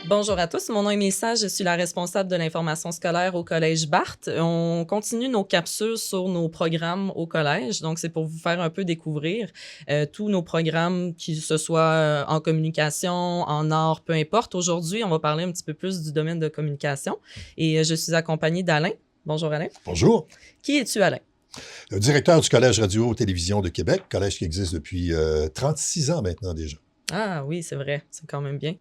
Bonjour à tous, mon nom est Mélissa, je suis la responsable de l'information scolaire au Collège Barthes. On continue nos capsules sur nos programmes au collège, donc c'est pour vous faire un peu découvrir tous nos programmes, que ce soit en communication, en art, peu importe. Aujourd'hui, on va parler un petit peu plus du domaine de communication et je suis accompagnée d'Alain. Bonjour Alain. Bonjour. Qui es-tu Alain? Le directeur du Collège Radio-Télévision de Québec, collège qui existe depuis 36 ans maintenant déjà. Ah oui, c'est vrai, c'est quand même bien.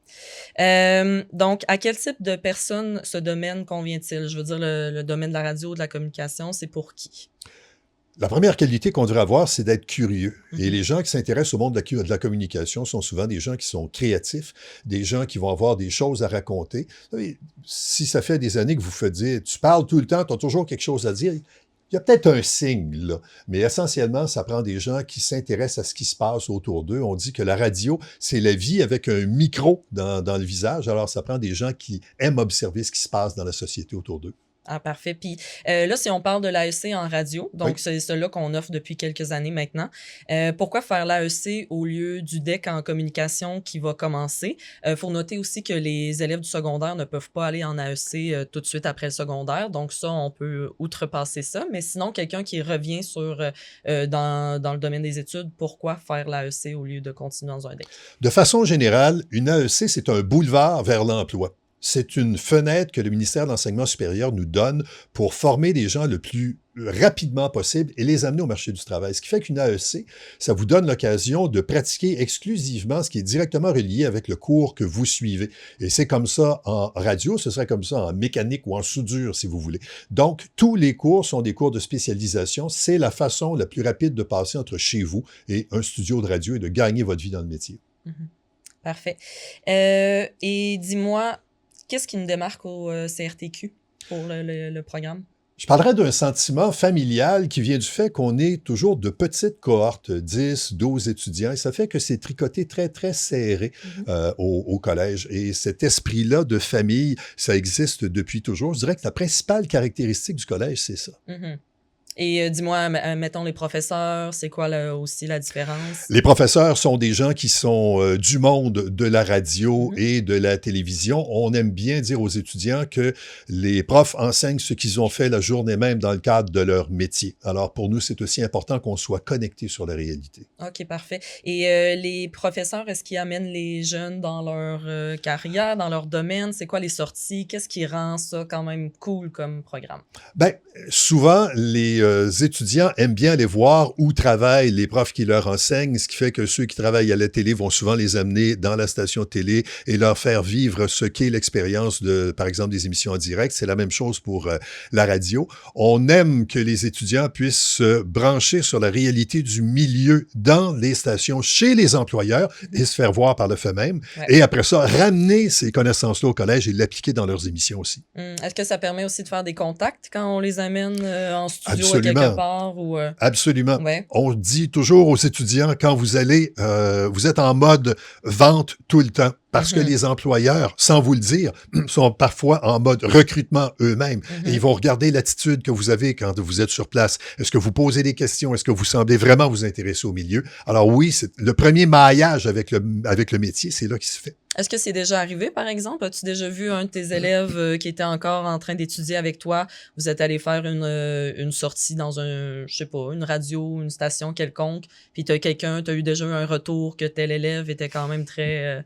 Donc, à quel type de personnes ce domaine convient-il? Je veux dire, le domaine de la radio, de la communication, c'est pour qui? La première qualité qu'on devrait avoir, c'est d'être curieux. Et les gens qui s'intéressent au monde de la communication sont souvent des gens qui sont créatifs, des gens qui vont avoir des choses à raconter. Vous savez, si ça fait des années que vous faites dire, tu parles tout le temps, tu as toujours quelque chose à dire, il y a peut-être un signe, là, mais essentiellement, ça prend des gens qui s'intéressent à ce qui se passe autour d'eux. On dit que la radio, c'est la vie avec un micro dans le visage. Alors, ça prend des gens qui aiment observer ce qui se passe dans la société autour d'eux. Ah, parfait. Puis là, si on parle de l'AEC en radio, donc Oui. c'est cela qu'on offre depuis quelques années maintenant, pourquoi faire l'AEC au lieu du DEC en communication qui va commencer? Faut noter aussi que les élèves du secondaire ne peuvent pas aller en AEC tout de suite après le secondaire, donc ça, on peut outrepasser ça. Mais sinon, quelqu'un qui revient dans le domaine des études, pourquoi faire l'AEC au lieu de continuer dans un DEC? De façon générale, une AEC, c'est un boulevard vers l'emploi. C'est une fenêtre que le ministère de l'Enseignement supérieur nous donne pour former des gens le plus rapidement possible et les amener au marché du travail. Ce qui fait qu'une AEC, ça vous donne l'occasion de pratiquer exclusivement ce qui est directement relié avec le cours que vous suivez. Et c'est comme ça en radio, ce serait comme ça en mécanique ou en soudure, si vous voulez. Donc, tous les cours sont des cours de spécialisation. C'est la façon la plus rapide de passer entre chez vous et un studio de radio et de gagner votre vie dans le métier. Parfait. Et dis-moi, qu'est-ce qui nous démarque au CRTQ pour le programme? Je parlerai d'un sentiment familial qui vient du fait qu'on est toujours de petites cohortes, 10, 12 étudiants, et ça fait que c'est tricoté très, très serré au collège. Et cet esprit-là de famille, ça existe depuis toujours. Je dirais que la principale caractéristique du collège, c'est ça. Et dis-moi, mettons les professeurs, c'est quoi aussi la différence? Les professeurs sont des gens qui sont du monde de la radio et de la télévision. On aime bien dire aux étudiants que les profs enseignent ce qu'ils ont fait la journée même dans le cadre de leur métier. Alors pour nous, c'est aussi important qu'on soit connecté sur la réalité. OK, parfait. Et les professeurs, est-ce qu'ils amènent les jeunes dans leur carrière, dans leur domaine? C'est quoi les sorties? Qu'est-ce qui rend ça quand même cool comme programme? Bien, souvent, les étudiants aiment bien aller voir où travaillent les profs qui leur enseignent, ce qui fait que ceux qui travaillent à la télé vont souvent les amener dans la station de télé et leur faire vivre ce qu'est l'expérience de, par exemple, des émissions en direct. C'est la même chose pour la radio. On aime que les étudiants puissent se brancher sur la réalité du milieu dans les stations chez les employeurs et se faire voir par le fait même. Ouais. Et après ça, ramener ces connaissances-là au collège et l'appliquer dans leurs émissions aussi. Est-ce que ça permet aussi de faire des contacts quand on les amène en studio? Absolument. Quelque part, ou Absolument. Ouais. On dit toujours aux étudiants, quand vous allez, vous êtes en mode vente tout le temps. Parce que les employeurs, sans vous le dire, sont parfois en mode recrutement eux-mêmes. Et ils vont regarder l'attitude que vous avez quand vous êtes sur place. Est-ce que vous posez des questions? Est-ce que vous semblez vraiment vous intéresser au milieu? Alors oui, c'est le premier maillage avec le métier, c'est là qu'il se fait. Est-ce que c'est déjà arrivé, par exemple? As-tu déjà vu un de tes élèves qui était encore en train d'étudier avec toi? Vous êtes allé faire une sortie dans je sais pas, une radio, une station quelconque, puis t'as eu déjà eu un retour que tel élève était quand même très...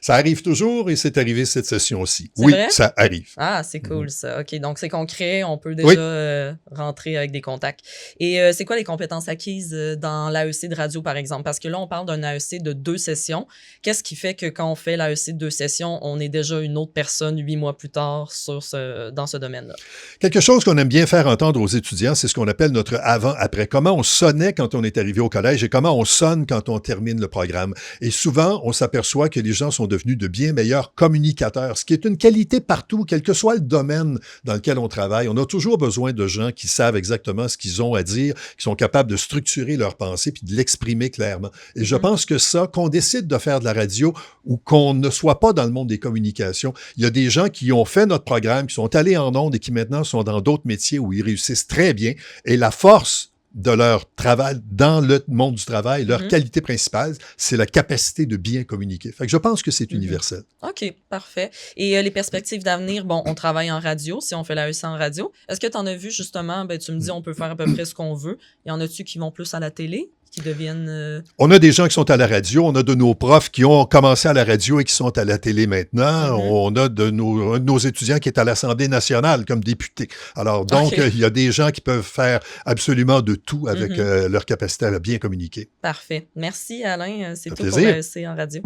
Ça arrive toujours et c'est arrivé cette session-ci. C'est oui, vrai? Ça arrive. Ah, c'est cool ça. OK, donc c'est concret, on peut déjà rentrer avec des contacts. Et c'est quoi les compétences acquises dans l'AEC de radio, par exemple? Parce que là, on parle d'un AEC de 2 sessions. Qu'est-ce qui fait que quand on fait l'AEC de 2 sessions, on est déjà une autre personne 8 mois plus tard dans ce domaine-là? Quelque chose qu'on aime bien faire entendre aux étudiants, c'est ce qu'on appelle notre avant-après. Comment on sonnait quand on est arrivé au collège et comment on sonne quand on termine le programme. Et souvent, on s'aperçoit que les gens sont devenus de bien meilleurs communicateurs, ce qui est une qualité partout, quel que soit le domaine dans lequel on travaille. On a toujours besoin de gens qui savent exactement ce qu'ils ont à dire, qui sont capables de structurer leur pensée puis de l'exprimer clairement. Et je pense que ça, qu'on décide de faire de la radio ou qu'on ne soit pas dans le monde des communications, il y a des gens qui ont fait notre programme, qui sont allés en ondes et qui maintenant sont dans d'autres métiers où ils réussissent très bien. Et la force de leur travail dans le monde du travail, leur Mhm. qualité principale, c'est la capacité de bien communiquer. Fait que je pense que c'est Mhm. universel. OK, parfait. Et les perspectives d'avenir, bon, on travaille en radio, si on fait l'AEC en radio. Est-ce que tu en as vu justement, ben, tu me dis on peut faire à peu près ce qu'on veut. Y en a-tu qui vont plus à la télé, qui deviennent... On a des gens qui sont à la radio, on a de nos profs qui ont commencé à la radio et qui sont à la télé maintenant. Mhm. On a un de nos étudiants qui est à l'Assemblée nationale comme député. Alors donc, OK. il y a des gens qui peuvent faire absolument de tout avec Mhm. leur capacité à bien communiquer. Parfait. Merci Alain, c'est Ça fait tout pour plaisir. l'AEC en radio.